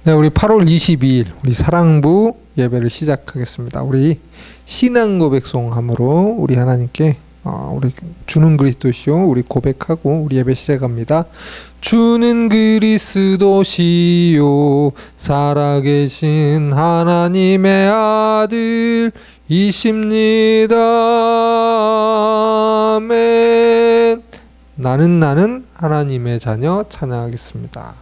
네, 우리 8월 22일 우리 사랑부 예배를 시작하겠습니다. 우리 신앙 고백송함으로 우리 하나님께 우리 주는 그리스도시요 우리 고백하고 우리 예배 시작합니다. 주는 그리스도시요 살아계신 하나님의 아들이십니다. 아멘. 나는 하나님의 자녀 찬양하겠습니다.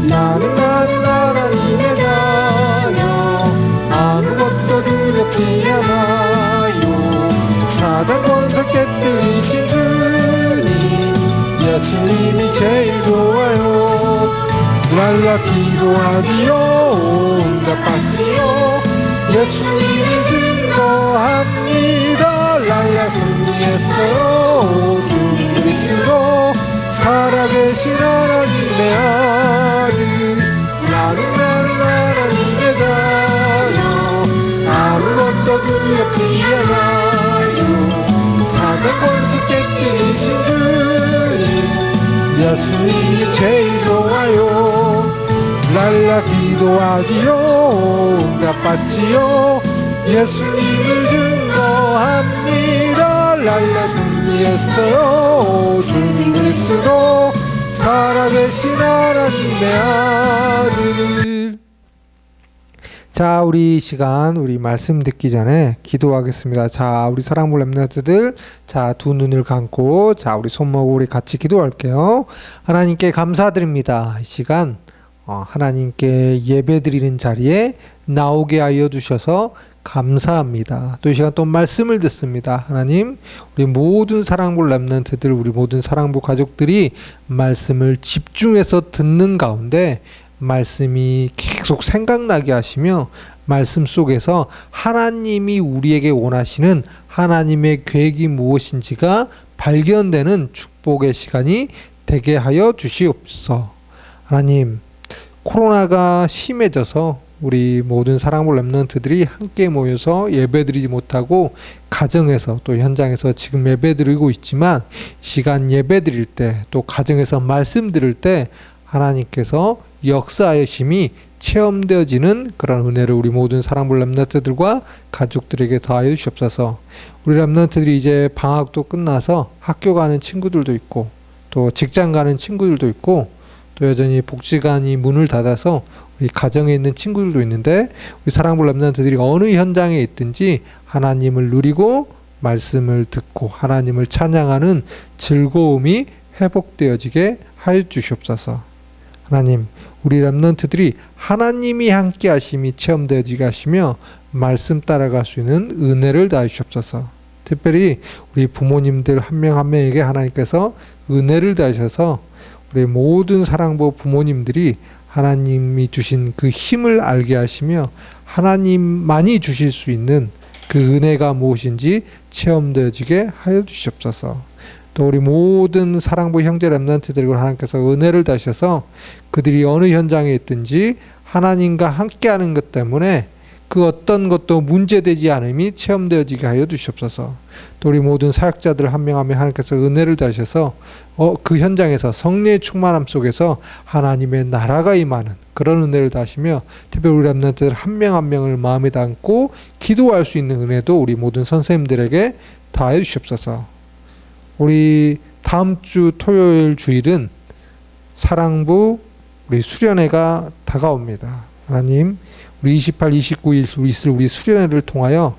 나는 하나님의 자녀 아무것도 두렵지 않아요. 사단 권세 깨뜨리신 주님 예수님이 제일 좋아요. 랄라 기도하지요 응답받지요 예수님이 증거합니다. 랄라 승리했어요 주님 그리스도 살아계신 하나님의 아들. 나는 하나님의 자녀 아무것도 두렵지 않아요. 사단 권세 깨뜨리신 주님 예수님이 제일 좋아요. 랄라 기도하지요 응답받지요 예수님을 증거합니다. 랄라 승리했어요 주님 그리스도 살아계신 하나님의 아들. 자, 우리 이 시간 우리 말씀 듣기 전에 기도하겠습니다. 자, 우리 사랑부 렘넌트들, 자, 두 눈을 감고, 자, 우리 손 모으고 우리 같이 기도할게요. 하나님께 감사드립니다. 이 시간 하나님께 예배드리는 자리에 나오게 하여 주셔서 감사합니다. 또 이 시간 또 말씀을 듣습니다. 하나님, 우리 모든 사랑부 렘넌트들, 우리 모든 사랑부 가족들이 말씀을 집중해서 듣는 가운데 말씀이 계속 생각나게 하시며 말씀 속에서 하나님이 우리에게 원하시는 하나님의 계획이 무엇인지가 발견되는 축복의 시간이 되게 하여 주시옵소서. 하나님, 코로나가 심해져서 우리 모든 사랑부 렘넌트들이 함께 모여서 예배드리지 못하고 가정에서 또 현장에서 지금 예배드리고 있지만 시간 예배드릴 때 또 가정에서 말씀 들을 때 하나님께서 역사하심이 체험되어지는 그런 은혜를 우리 모든 사랑부 렘넌트들과 가족들에게 더하여 주시옵소서. 우리 렘넌트들이 이제 방학도 끝나서 학교 가는 친구들도 있고 또 직장 가는 친구들도 있고 또 여전히 복지관이 문을 닫아서 우리 가정에 있는 친구들도 있는데 우리 사랑부 렘넌트들이 어느 현장에 있든지 하나님을 누리고 말씀을 듣고 하나님을 찬양하는 즐거움이 회복되어지게 하여 주시옵소서. 하나님, 우리 렘넌트들이 하나님이 함께 하심이 체험되어지게 하시며 말씀 따라갈 수 있는 은혜를 다해 주시옵소서. 특별히 우리 부모님들 한 명 한 명에게 하나님께서 은혜를 다하셔서 우리 모든 사랑부 부모님들이 하나님이 주신 그 힘을 알게 하시며 하나님만이 주실 수 있는 그 은혜가 무엇인지 체험되어지게 하여 주시옵소서. 또 우리 모든 사랑부 형제 렘넌트들과 하나님께서 은혜를 다셔서 그들이 어느 현장에 있든지 하나님과 함께하는 것 때문에 그 어떤 것도 문제되지 않음이 체험되어지게 하여 주시옵소서. 또 우리 모든 사역자들 한 명 한 명 하나님께서 은혜를 다셔서 그 현장에서 성령의 충만함 속에서 하나님의 나라가 임하는 그런 은혜를 다시며 특별히 우리 렘넌트들 한 명 한 명을 마음에 담고 기도할 수 있는 은혜도 우리 모든 선생님들에게 다해 주시옵소서. 우리 다음 주 토요일 주일은 사랑부 우리 수련회가 다가옵니다. 하나님, 우리 28, 29일 있을 우리 수련회를 통하여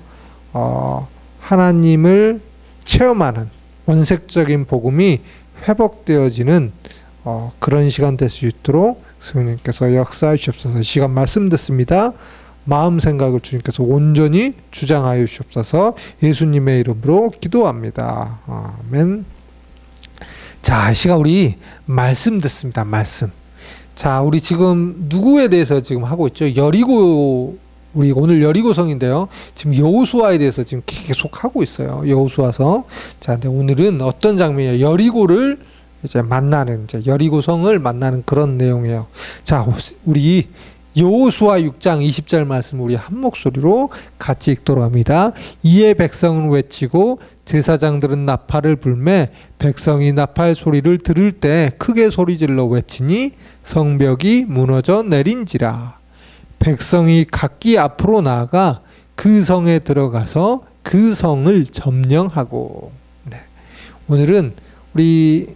하나님을 체험하는 원색적인 복음이 회복되어지는 그런 시간 될 수 있도록 성령님께서 역사해 주시옵소서. 시간 말씀 듣습니다. 마음 생각을 주님께서 온전히 주장하여 주시옵소서. 예수님의 이름으로 기도합니다. 아멘. 자, 이 시간 우리 말씀 듣습니다. 말씀. 자, 우리 지금 누구에 대해서 지금 하고 있죠? 여리고, 우리 오늘 여리고성인데요. 지금 여호수아에 대해서 지금 계속 하고 있어요. 여호수아서. 자, 근데 오늘은 어떤 장면이에요? 여리고를 이제 만나는, 이제 여리고성을 만나는 그런 내용이에요. 자, 우리 여호수아 6장 20절 말씀 우리 한 목소리로 같이 읽도록 합니다. 이에 백성은 외치고 제사장들은 나팔을 불매 백성이 나팔 소리를 들을 때 크게 소리질러 외치니 성벽이 무너져 내린지라. 백성이 각기 앞으로 나아가 그 성에 들어가서 그 성을 점령하고. 네. 오늘은 우리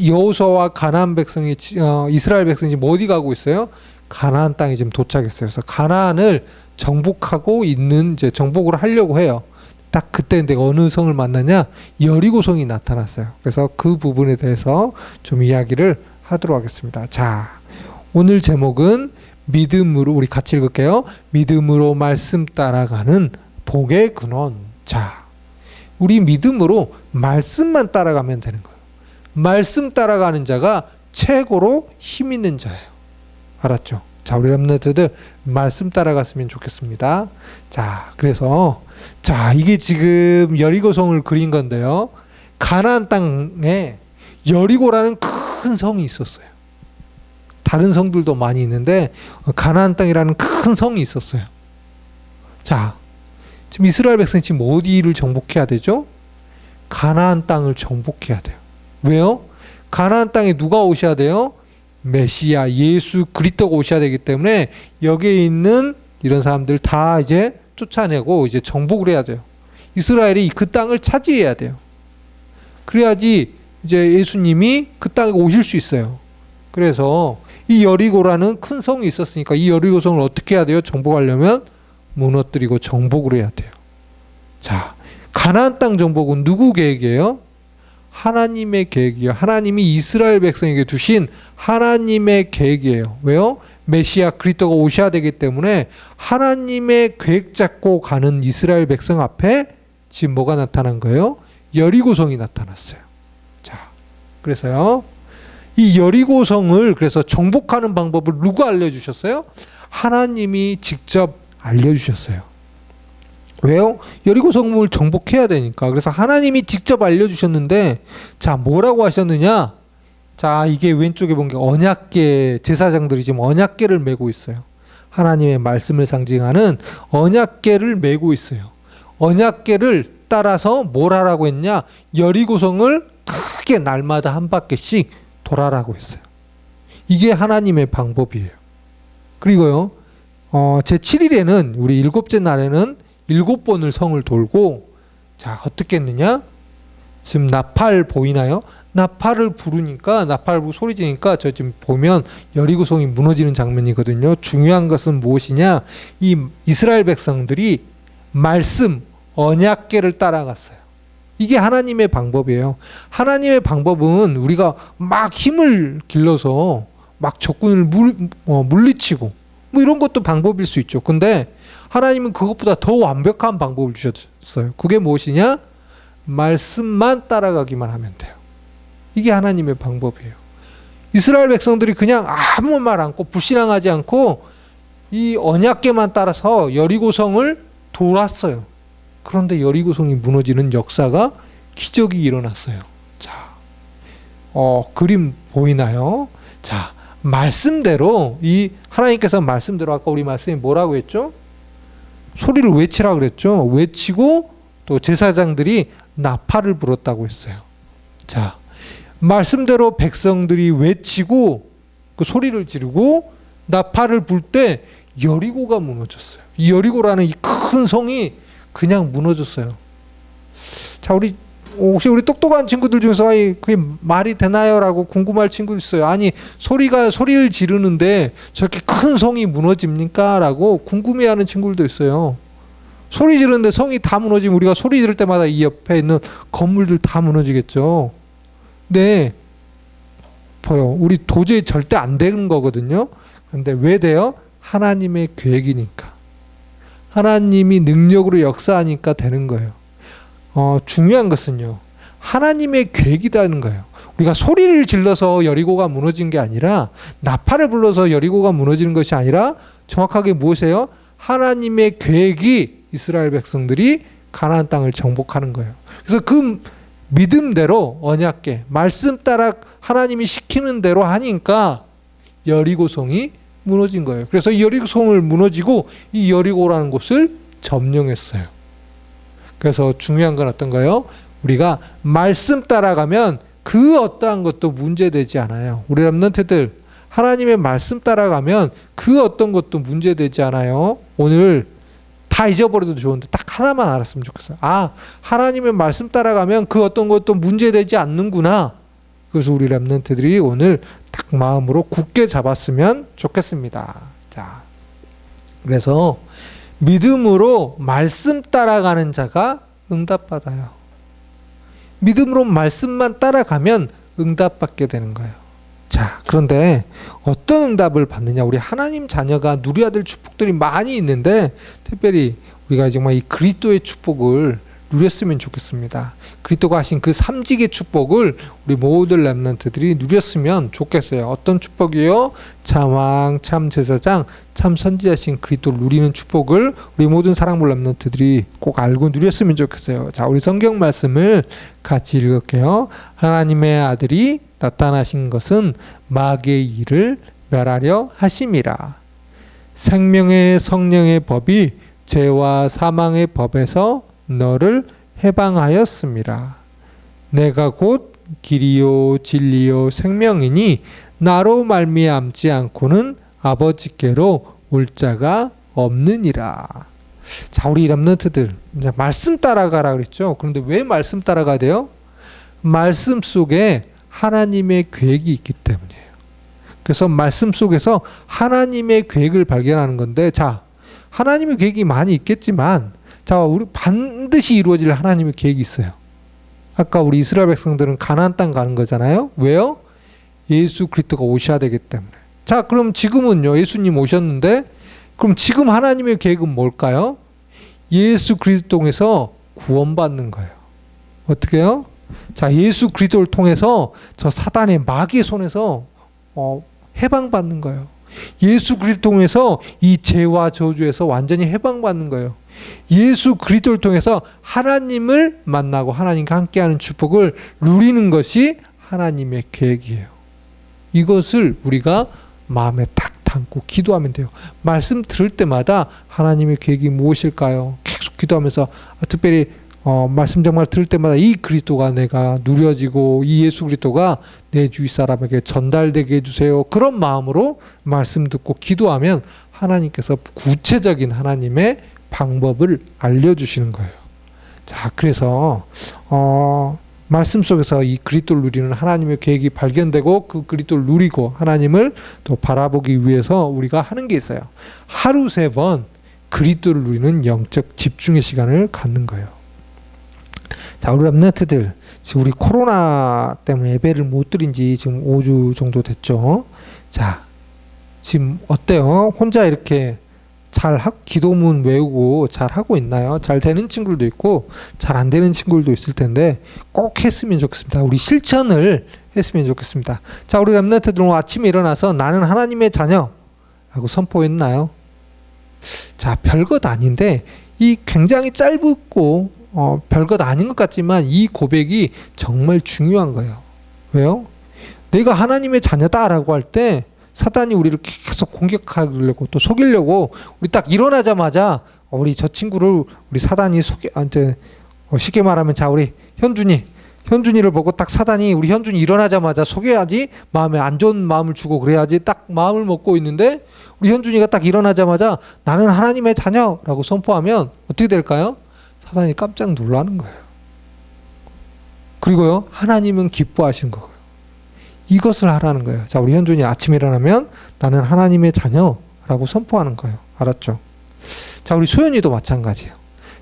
여호수아와 가나안 백성이 이스라엘 백성이 지금 어디 가고 있어요? 가나안 땅에 지금 도착했어요. 그래서 가나안을 정복하고 있는 이제 정복을 하려고 해요. 딱 그때 내가 어느 성을 만나냐? 여리고 성이 나타났어요. 그래서 그 부분에 대해서 좀 이야기를 하도록 하겠습니다. 자, 오늘 제목은 믿음으로 우리 같이 읽을게요. 믿음으로 말씀 따라가는 복의 근원. 자, 우리 믿음으로 말씀만 따라가면 되는 거예요. 말씀 따라가는 자가 최고로 힘 있는 자예요. 알았죠? 자, 우리 렘넌트들 말씀 따라갔으면 좋겠습니다. 자, 그래서 자, 이게 지금 여리고성을 그린 건데요. 가나안 땅에 여리고라는 큰 성이 있었어요. 다른 성들도 많이 있는데 가나안 땅이라는 큰 성이 있었어요. 자, 지금 이스라엘 백성이 지금 어디를 정복해야 되죠? 가나안 땅을 정복해야 돼요. 왜요? 가나안 땅에 누가 오셔야 돼요? 메시아 예수 그리스도가 오셔야 되기 때문에 여기에 있는 이런 사람들 다 이제 쫓아내고 이제 정복을 해야 돼요. 이스라엘이 그 땅을 차지해야 돼요. 그래야지 이제 예수님이 그 땅에 오실 수 있어요. 그래서 이 여리고라는 큰 성이 있었으니까 이 여리고 성을 어떻게 해야 돼요? 정복하려면 무너뜨리고 정복을 해야 돼요. 자, 가나안 땅 정복은 누구 계획이에요? 하나님의 계획이에요. 하나님이 이스라엘 백성에게 두신 하나님의 계획이에요. 왜요? 메시아 그리스도가 오셔야 되기 때문에 하나님의 계획 잡고 가는 이스라엘 백성 앞에 지금 뭐가 나타난 거예요? 여리고성이 나타났어요. 자, 그래서요. 이 여리고성을 그래서 정복하는 방법을 누가 알려주셨어요? 하나님이 직접 알려주셨어요. 왜요? 여리고 성문을 정복해야 되니까. 그래서 하나님이 직접 알려주셨는데, 자, 뭐라고 하셨느냐? 자, 이게 왼쪽에 본 게 언약궤, 제사장들이 지금 언약궤를 메고 있어요. 하나님의 말씀을 상징하는 언약궤를 메고 있어요. 언약궤를 따라서 뭘 하라고 했냐? 여리고성을 크게 날마다 한 바퀴씩 돌아라고 했어요. 이게 하나님의 방법이에요. 그리고요, 제7일에는 우리 일곱째 날에는 7번을 성을 돌고, 자, 어떻게 했느냐? 지금 나팔 보이나요? 나팔을 부르니까, 나팔 소리 지니까 저 지금 보면 여리고성이 무너지는 장면이거든요. 중요한 것은 무엇이냐? 이 이스라엘 백성들이 말씀, 언약궤를 따라갔어요. 이게 하나님의 방법이에요. 하나님의 방법은 우리가 막 힘을 길러서 막 적군을 물리치고 뭐 이런 것도 방법일 수 있죠. 근데 하나님은 그것보다 더 완벽한 방법을 주셨어요. 그게 무엇이냐? 말씀만 따라가기만 하면 돼요. 이게 하나님의 방법이에요. 이스라엘 백성들이 그냥 아무 말 않고 불신앙하지 않고 이 언약궤만 따라서 여리고성을 돌았어요. 그런데 여리고성이 무너지는 역사가 기적이 일어났어요. 자, 그림 보이나요? 자, 말씀대로 이 하나님께서 말씀대로 아까 우리 말씀이 뭐라고 했죠? 소리를 외치라 그랬죠. 외치고 또 제사장들이 나팔을 불었다고 했어요. 자, 말씀대로 백성들이 외치고 그 소리를 지르고 나팔을 불 때 여리고가 무너졌어요. 이 여리고라는 이 큰 성이 그냥 무너졌어요. 자, 혹시 우리 똑똑한 친구들 중에서 그게 말이 되나요?라고 궁금할 친구 있어요. 아니, 소리를 지르는데 저렇게 큰 성이 무너집니까? 라고 궁금해하는 친구들도 있어요. 소리 지르는데 성이 다 무너지면 우리가 소리 지를 때마다 이 옆에 있는 건물들 다 무너지겠죠. 네, 우리 도저히 절대 안 되는 거거든요. 근데 왜 돼요? 하나님의 계획이니까. 하나님이 능력으로 역사하니까 되는 거예요. 중요한 것은요, 하나님의 계획이라는 거예요. 우리가 소리를 질러서 여리고가 무너진 게 아니라, 나팔을 불러서 여리고가 무너지는 것이 아니라 정확하게 무엇이에요? 하나님의 계획이 이스라엘 백성들이 가나안 땅을 정복하는 거예요. 그래서 그 믿음대로 언약궤 말씀 따라 하나님이 시키는 대로 하니까 여리고성이 무너진 거예요. 그래서 이 여리고 성을 무너지고 이 여리고라는 곳을 점령했어요. 그래서 중요한 건 어떤가요? 우리가 말씀 따라가면 그 어떠한 것도 문제되지 않아요. 우리 렘넌트들 하나님의 말씀 따라가면 그 어떤 것도 문제되지 않아요. 오늘 다 잊어버려도 좋은데 딱 하나만 알았으면 좋겠어요. 아, 하나님의 말씀 따라가면 그 어떤 것도 문제되지 않는구나. 그래서 우리 렘넌트들이 오늘 딱 마음으로 굳게 잡았으면 좋겠습니다. 자, 그래서 믿음으로 말씀 따라가는 자가 응답받아요. 믿음으로 말씀만 따라가면 응답받게 되는 거예요. 자, 그런데 어떤 응답을 받느냐? 우리 하나님 자녀가 누려야 될 축복들이 많이 있는데 특별히 우리가 정말 이 그리스도의 축복을 누렸으면 좋겠습니다. 그리스도가 하신 그 삼직의 축복을 우리 모든 렘넌트들이 누렸으면 좋겠어요. 어떤 축복이요? 참왕, 참제사장, 참선지자신 그리스도를 누리는 축복을 우리 모든 사랑부 렘넌트들이 꼭 알고 누렸으면 좋겠어요. 자, 우리 성경 말씀을 같이 읽을게요. 하나님의 아들이 나타나신 것은 마귀의 일을 멸하려 하심이라. 생명의 성령의 법이 죄와 사망의 법에서 너를 해방하였습니다. 내가 곧 길이요 진리요 생명이니 나로 말미암지 않고는 아버지께로 올 자가 없느니라. 자, 우리 렘넌트들 이제 말씀 따라가라 그랬죠. 그런데 왜 말씀 따라가야 돼요? 말씀 속에 하나님의 계획이 있기 때문이에요. 그래서 말씀 속에서 하나님의 계획을 발견하는 건데, 자, 하나님의 계획이 많이 있겠지만, 자, 우리 반드시 이루어질 하나님의 계획이 있어요. 아까 우리 이스라엘 백성들은 가나안 땅 가는 거잖아요. 왜요? 예수 그리스도가 오셔야 되기 때문에. 자, 그럼 지금은요, 예수님 오셨는데, 그럼 지금 하나님의 계획은 뭘까요? 예수 그리스도 통해서 구원받는 거예요. 어떻게요? 자, 예수 그리스도를 통해서 저 사단의 마귀의 손에서 해방받는 거예요. 예수 그리스도 통해서 이 죄와 저주에서 완전히 해방받는 거예요. 예수 그리스도를 통해서 하나님을 만나고 하나님과 함께하는 축복을 누리는 것이 하나님의 계획이에요. 이것을 우리가 마음에 딱 담고 기도하면 돼요. 말씀 들을 때마다 하나님의 계획이 무엇일까요? 계속 기도하면서 특별히 말씀 정말 들을 때마다 이 그리스도가 내가 누려지고 이 예수 그리스도가 내 주위 사람에게 전달되게 해주세요. 그런 마음으로 말씀 듣고 기도하면 하나님께서 구체적인 하나님의 방법을 알려주시는 거예요. 자, 그래서 말씀 속에서 이 그리스도를 누리는 하나님의 계획이 발견되고 그 그리스도를 누리고 하나님을 또 바라보기 위해서 우리가 하는 게 있어요. 하루 3번 그리스도를 누리는 영적 집중의 시간을 갖는 거예요. 자, 우리 렘넌트들 지금 우리 코로나 때문에 예배를 못 드린 지 지금 5주 정도 됐죠. 자, 지금 어때요? 혼자 이렇게 잘 기도문 외우고 잘 하고 있나요? 잘 되는 친구들도 있고 잘 안 되는 친구들도 있을 텐데 꼭 했으면 좋겠습니다. 우리 실천을 했으면 좋겠습니다. 자, 우리 렘넌트들 오늘 아침에 일어나서 나는 하나님의 자녀라고 선포했나요? 자, 별것 아닌데 이 굉장히 짧고 별것 아닌 것 같지만 이 고백이 정말 중요한 거예요. 왜요? 내가 하나님의 자녀다라고 할 때 사단이 우리를 계속 공격하려고 또 속이려고 우리 딱 일어나자마자 우리 저 친구를 우리 사단이 쉽게 말하면 자, 우리 현준이를 보고 딱 사단이 우리 현준이 일어나자마자 속여야지 마음에 안 좋은 마음을 주고 그래야지 딱 마음을 먹고 있는데 우리 현준이가 딱 일어나자마자 나는 하나님의 자녀라고 선포하면 어떻게 될까요? 사단이 깜짝 놀라는 거예요. 그리고요, 하나님은 기뻐하신 거고요. 이것을 하라는 거예요. 자, 우리 현준이 아침에 일어나면 나는 하나님의 자녀라고 선포하는 거예요. 알았죠? 자, 우리 소연이도 마찬가지예요.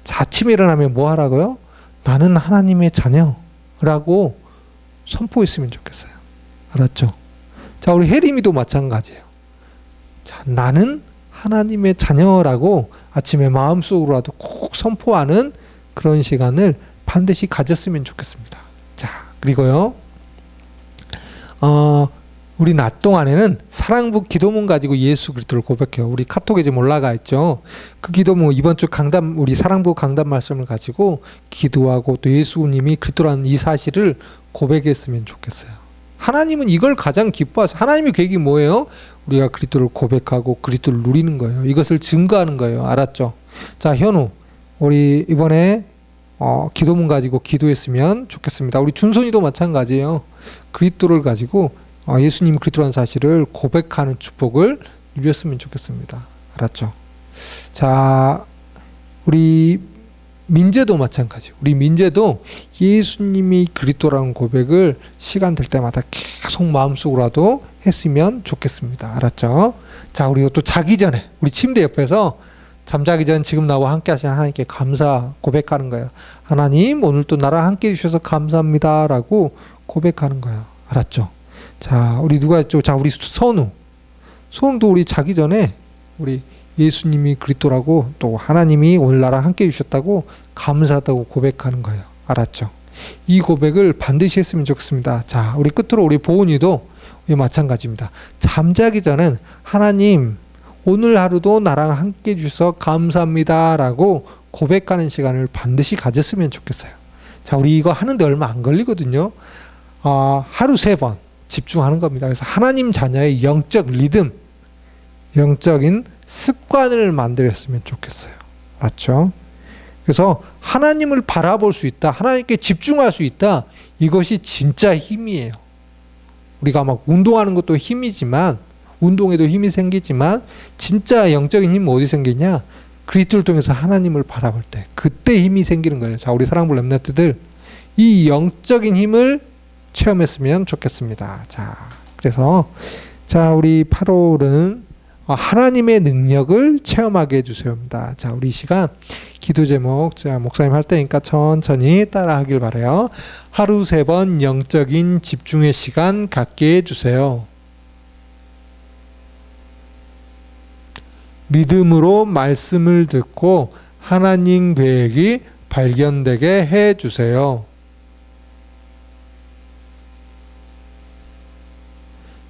자, 아침에 일어나면 뭐 하라고요? 나는 하나님의 자녀라고 선포했으면 좋겠어요. 알았죠? 자, 우리 혜림이도 마찬가지예요. 자, 나는 하나님의 자녀라고 아침에 마음속으로라도 꼭 선포하는 그런 시간을 반드시 가졌으면 좋겠습니다. 자, 그리고요, 우리 낮 동안에는 사랑부 기도문 가지고 예수 그리스도를 고백해요. 우리 카톡에 지금 올라가 있죠. 그 기도문 이번 주 강단, 우리 사랑부 강단 말씀을 가지고 기도하고 또 예수님이 그리스도라는 이 사실을 고백했으면 좋겠어요. 하나님은 이걸 가장 기뻐하세요. 하나님의 계획이 뭐예요? 우리가 그리스도를 고백하고 그리스도를 누리는 거예요. 이것을 증거하는 거예요. 알았죠? 자, 현우, 우리 이번에 기도문 가지고 기도했으면 좋겠습니다. 우리 준선이도 마찬가지예요. 그리스도를 가지고 예수님 그리스도라는 사실을 고백하는 축복을 누렸으면 좋겠습니다. 알았죠? 자, 우리 민재도 마찬가지. 우리 민재도 예수님이 그리스도라는 고백을 시간 될 때마다 계속 마음속으로라도 했으면 좋겠습니다. 알았죠? 자, 우리 또 자기 전에 우리 침대 옆에서 잠자기 전 지금 나와 함께 하신 하나님께 감사 고백하는 거예요. 하나님, 오늘 또 나랑 함께 해주셔서 감사합니다 라고 고백하는 거예요. 알았죠? 자, 우리 누가 있죠? 자, 우리 선우도 우리 자기 전에 우리 예수님이 그리스도라고 또 하나님이 오늘 나랑 함께 해주셨다고 감사하다고 고백하는 거예요. 알았죠? 이 고백을 반드시 했으면 좋겠습니다. 자, 우리 끝으로 우리 보은이도 마찬가지입니다. 잠자기 전엔 하나님, 오늘 하루도 나랑 함께 해주셔서 감사합니다 라고 고백하는 시간을 반드시 가졌으면 좋겠어요. 자, 우리 이거 하는데 얼마 안 걸리거든요. 하루 3번 집중하는 겁니다. 그래서 하나님 자녀의 영적 리듬, 영적인 습관을 만들었으면 좋겠어요. 맞죠? 그래서 하나님을 바라볼 수 있다, 하나님께 집중할 수 있다, 이것이 진짜 힘이에요. 우리가 막 운동하는 것도 힘이지만, 운동에도 힘이 생기지만 진짜 영적인 힘은 어디 생기냐? 그리스도를 통해서 하나님을 바라볼 때, 그때 힘이 생기는 거예요. 자, 우리 사랑부 렘넌트들, 이 영적인 힘을 체험했으면 좋겠습니다. 자, 그래서 자, 우리 8월은 하나님의 능력을 체험하게 해주세요입니다. 자, 우리 시간 기도 제목, 자, 목사님 할 때니까 천천히 따라하길 바라요. 하루 3번 영적인 집중의 시간 갖게 해주세요. 믿음으로 말씀을 듣고 하나님 계획이 발견되게 해주세요.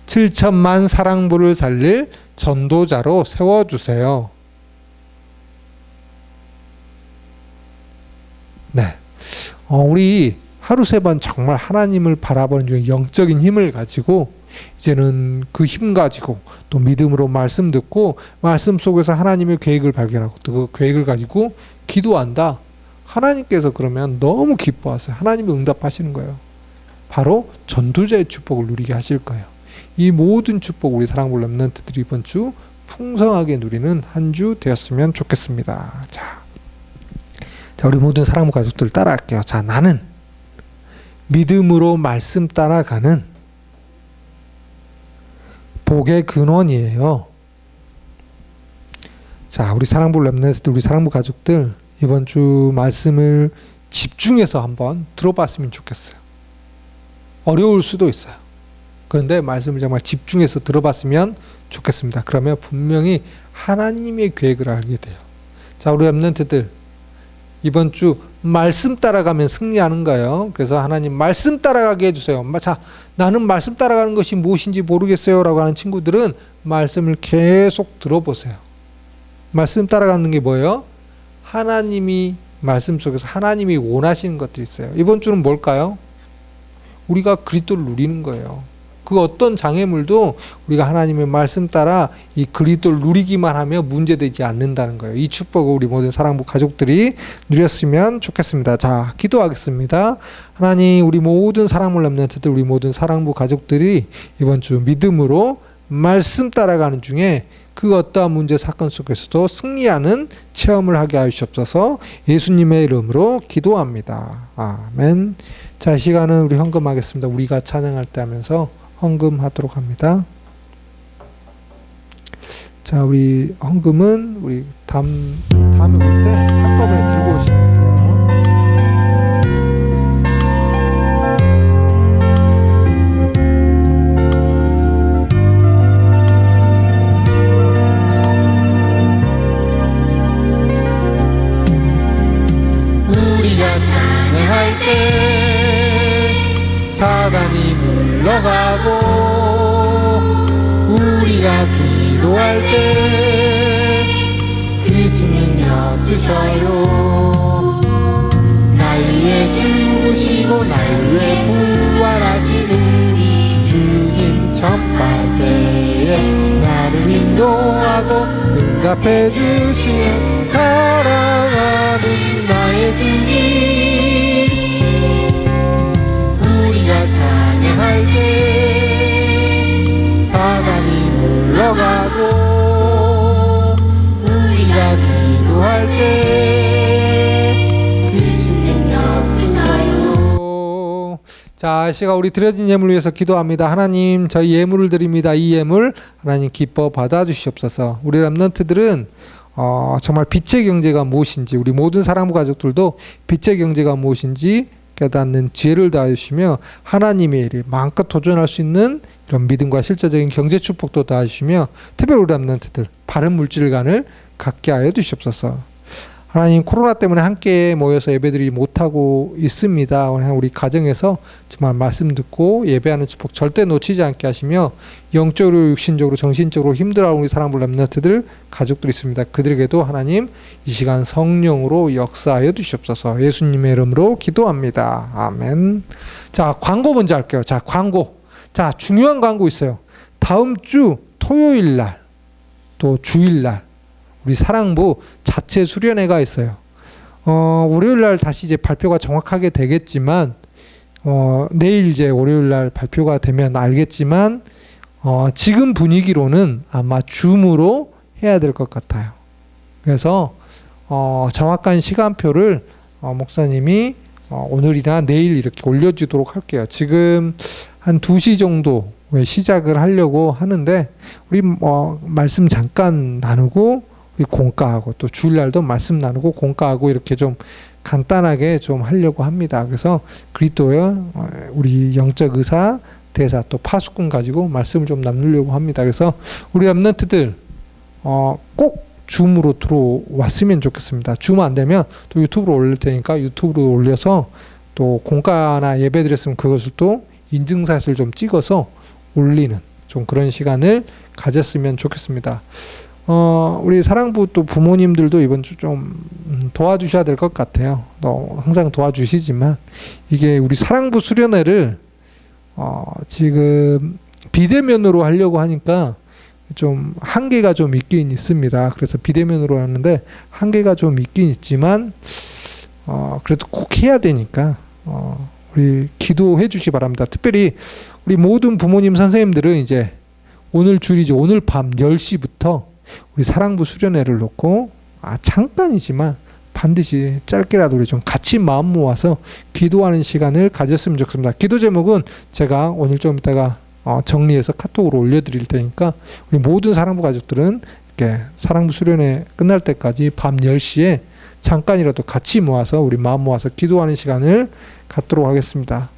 7천만 사랑부를 살릴 전도자로 세워주세요. 네. 우리 하루 3번 정말 하나님을 바라보는 중에 영적인 힘을 가지고 이제는 그 힘 가지고 또 믿음으로 말씀 듣고 말씀 속에서 하나님의 계획을 발견하고 또 그 계획을 가지고 기도한다. 하나님께서 그러면 너무 기뻐하세요. 하나님이 응답하시는 거예요. 바로 전도자의 축복을 누리게 하실 거예요. 이 모든 축복 우리 사랑부 렘넌트들이 이번 주 풍성하게 누리는 한 주 되었으면 좋겠습니다. 자, 우리 모든 사랑부 가족들 따라할게요. 자, 나는 믿음으로 말씀 따라가는 복의 근원이에요. 자, 우리 사랑부 렘넌트들, 우리 사랑부 가족들 이번 주 말씀을 집중해서 한번 들어봤으면 좋겠어요. 어려울 수도 있어요. 그런데 말씀을 정말 집중해서 들어봤으면 좋겠습니다. 그러면 분명히 하나님의 계획을 알게 돼요. 자, 우리 렘넌트들 이번 주 말씀 따라가면 승리하는 거예요. 그래서 하나님 말씀 따라가게 해주세요. 자, 나는 말씀 따라가는 것이 무엇인지 모르겠어요 라고 하는 친구들은 말씀을 계속 들어보세요. 말씀 따라가는 게 뭐예요? 하나님이 말씀 속에서 하나님이 원하시는 것들이 있어요. 이번 주는 뭘까요? 우리가 그리스도를 누리는 거예요. 그 어떤 장애물도 우리가 하나님의 말씀 따라 이 그리스도를 누리기만 하면 문제되지 않는다는 거예요. 이 축복을 우리 모든 사랑부 가족들이 누렸으면 좋겠습니다. 자, 기도하겠습니다. 하나님, 우리 모든 사랑부 렘넌트들, 우리 모든 사랑부 가족들이 이번 주 믿음으로 말씀 따라가는 중에 그 어떠한 문제 사건 속에서도 승리하는 체험을 하게 하시옵소서. 예수님의 이름으로 기도합니다. 아멘. 자, 시간은 우리 헌금하겠습니다. 우리가 찬양할 때 하면서 헌금하도록 합니다. 자, 우리 헌금은 우리 다음에 올 때 한꺼번에 들고 오시면 돼요. 우리가 찬양할 때 사단이 물러가고 우리가 기도할 때 크신 능력 주셔요. 날 위해 죽으시고 날 위해 부활하시는 주님 첫발 때에 물러가고 응답해 주시는 사랑하는 나의 주님. 우리가 찬양할 때 사단이 물러가고 우리가 기도할 때 크신 능력 주셔요. 자, 이 시간 우리 드려진 예물을 위해서 기도합니다. 하나님, 저희 예물을 드립니다. 이 예물 하나님 기뻐 받아주시옵소서. 우리 렘넌트들은 정말 빛의 경제가 무엇인지, 우리 모든 사랑부 가족들도 빛의 경제가 무엇인지 깨닫는 지혜를 다해주시며 하나님의 일에 마음껏 도전할 수 있는 이런 믿음과 실제적인 경제 축복도 다해주시며 특별히 우리 렘넌트들 바른 물질관을 갖게 하여 주시옵소서. 하나님, 코로나 때문에 함께 모여서 예배드리지 못하고 있습니다. 우리 가정에서 정말 말씀 듣고 예배하는 축복 절대 놓치지 않게 하시며 영적으로, 육신적으로, 정신적으로 힘들어하는 우리 사랑하는 렘넌트들 가족들이 있습니다. 그들에게도 하나님 이 시간 성령으로 역사하여 주시옵소서. 예수님의 이름으로 기도합니다. 아멘. 자, 광고 먼저 할게요. 자, 광고. 자, 중요한 광고 있어요. 다음 주 토요일 날 또 주일 날 우리 사랑부 자체 수련회가 있어요. 월요일 날 다시 이제 발표가 정확하게 되겠지만, 내일 이제 월요일 날 발표가 되면 알겠지만, 지금 분위기로는 아마 줌으로 해야 될 것 같아요. 그래서, 정확한 시간표를, 목사님이, 오늘이나 내일 이렇게 올려주도록 할게요. 지금 한 2시 정도 시작을 하려고 하는데, 우리 말씀 잠깐 나누고, 우리 공과하고 또 주일날도 말씀 나누고 공과하고 이렇게 좀 간단하게 좀 하려고 합니다. 그래서 그리스도의 우리 영적 의사 대사 또 파수꾼 가지고 말씀을 좀 나누려고 합니다. 그래서 우리 렘넌트들 꼭 줌으로 들어왔으면 좋겠습니다. 줌 안 되면 또 유튜브로 올릴 테니까 유튜브로 올려서 또 공과나 예배 드렸으면 그것을 또 인증샷을 좀 찍어서 올리는 좀 그런 시간을 가졌으면 좋겠습니다. 우리 사랑부 또 부모님들도 이번 주 좀 도와주셔야 될 것 같아요. 항상 도와주시지만 이게 우리 사랑부 수련회를 지금 비대면으로 하려고 하니까 좀 한계가 좀 있긴 있습니다. 그래서 비대면으로 하는데 한계가 좀 있긴 있지만 그래도 꼭 해야 되니까 우리 기도해 주시 바랍니다. 특별히 우리 모든 부모님 선생님들은 이제 오늘 주일이죠. 오늘 밤 10시부터 우리 사랑부 수련회를 놓고 잠깐이지만 반드시 짧게라도 우리 좀 같이 마음 모아서 기도하는 시간을 가졌으면 좋겠습니다. 기도 제목은 제가 오늘 좀 이따가 정리해서 카톡으로 올려드릴 테니까 우리 모든 사랑부 가족들은 이렇게 사랑부 수련회 끝날 때까지 밤 10시에 잠깐이라도 같이 모아서 우리 마음 모아서 기도하는 시간을 갖도록 하겠습니다.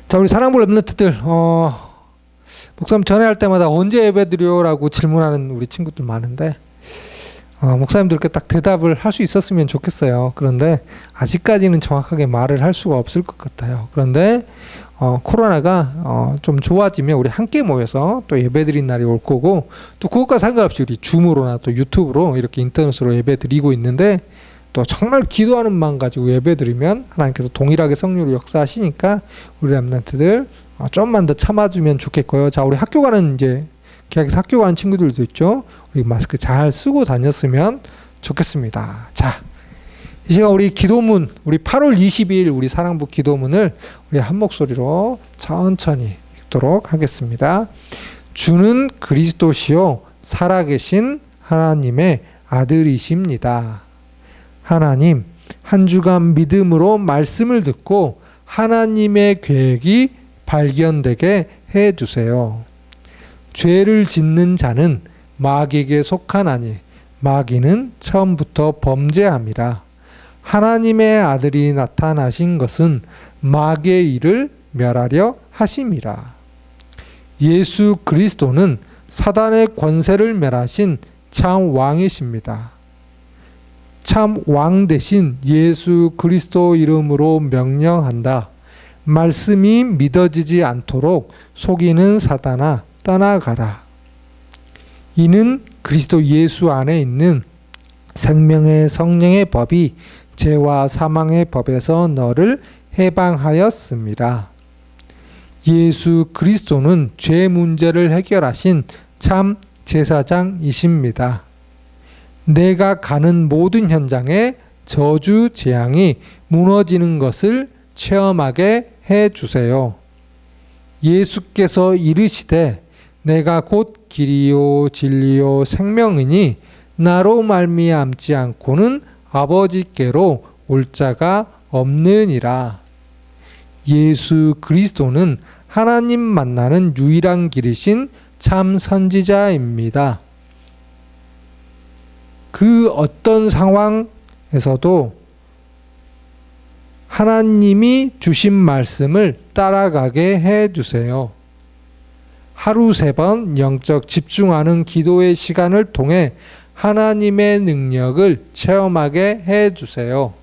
자, 우리 사랑부 렘넌트들 목사님 전화할 때마다 언제 예배드려라고 질문하는 우리 친구들 많은데 목사님들께 딱 대답을 할 수 있었으면 좋겠어요. 그런데 아직까지는 정확하게 말을 할 수가 없을 것 같아요. 그런데 코로나가 좀 좋아지면 우리 함께 모여서 또 예배드린 날이 올 거고 또 그것과 상관없이 우리 줌으로나 또 유튜브로 이렇게 인터넷으로 예배드리고 있는데 또 정말 기도하는 마음 가지고 예배드리면 하나님께서 동일하게 성령으로 역사하시니까 우리 렘넌트들 좀만 더 참아주면 좋겠고요. 자, 우리 학교 가는 이제 계약해서 학교 가는 친구들도 있죠. 우리 마스크 잘 쓰고 다녔으면 좋겠습니다. 자, 이 시간 우리 기도문, 우리 8월 22일 우리 사랑부 기도문을 우리 한 목소리로 천천히 읽도록 하겠습니다. 주는 그리스도시요 살아계신 하나님의 아들이십니다. 하나님, 한 주간 믿음으로 말씀을 듣고 하나님의 계획이 발견되게 해주세요. 죄를 짓는 자는 마귀에게 속하나니 마귀는 처음부터 범죄함이라. 하나님의 아들이 나타나신 것은 마귀의 일을 멸하려 하심이라. 예수 그리스도는 사단의 권세를 멸하신 참 왕이십니다. 참 왕 대신 예수 그리스도 이름으로 명령한다. 말씀이 믿어지지 않도록 속이는 사단아 떠나가라. 이는 그리스도 예수 안에 있는 생명의 성령의 법이 죄와 사망의 법에서 너를 해방하였습니다. 예수 그리스도는 죄 문제를 해결하신 참 제사장이십니다. 내가 가는 모든 현장에 저주 재앙이 무너지는 것을 체험하게 해 주세요. 예수께서 이르시되 내가 곧 길이요 진리요 생명이니 나로 말미암지 않고는 아버지께로 올 자가 없느니라. 예수 그리스도는 하나님 만나는 유일한 길이신 참 선지자입니다. 그 어떤 상황에서도 하나님이 주신 말씀을 따라가게 해 주세요. 하루 3번 영적 집중하는 기도의 시간을 통해 하나님의 능력을 체험하게 해 주세요.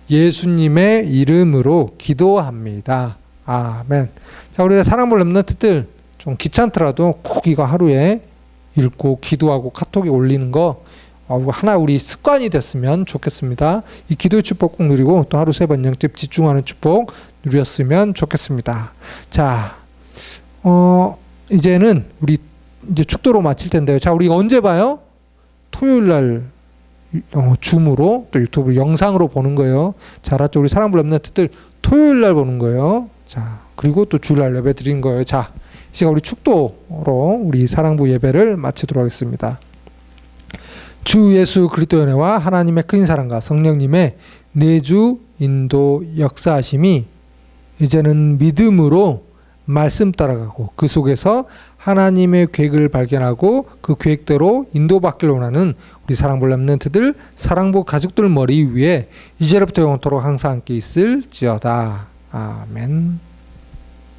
예수님의 이름으로 기도합니다. 아멘. 자, 우리 사랑볼 렘넌트들 좀 귀찮더라도 꼭 이거 하루에 읽고 기도하고 카톡에 올리는 거 하나 우리 습관이 됐으면 좋겠습니다. 이 기도의 축복 꼭 누리고 또 하루 3번 영접 집중하는 축복 누렸으면 좋겠습니다. 자, 이제는 우리 이제 축도로 마칠 텐데요. 자, 우리 언제 봐요? 토요일 날 줌으로 또 유튜브 영상으로 보는 거예요. 자, 알았죠? 우리 사랑볼 렘넌트들 토요일 날 보는 거예요. 자, 그리고 또 주일날 예배 드리는 거예요. 자, 이 시간 우리 축도로 우리 사랑부 예배를 마치도록 하겠습니다. 주 예수 그리스도의 은혜와 하나님의 큰 사랑과 성령님의 내주 인도 역사하심이 이제는 믿음으로 말씀 따라가고 그 속에서 하나님의 계획을 발견하고 그 계획대로 인도받기를 원하는 우리 사랑부 렘넌트들 사랑부 가족들 머리 위에 이제부터 영원토록 항상 함께 있을지어다. 아멘.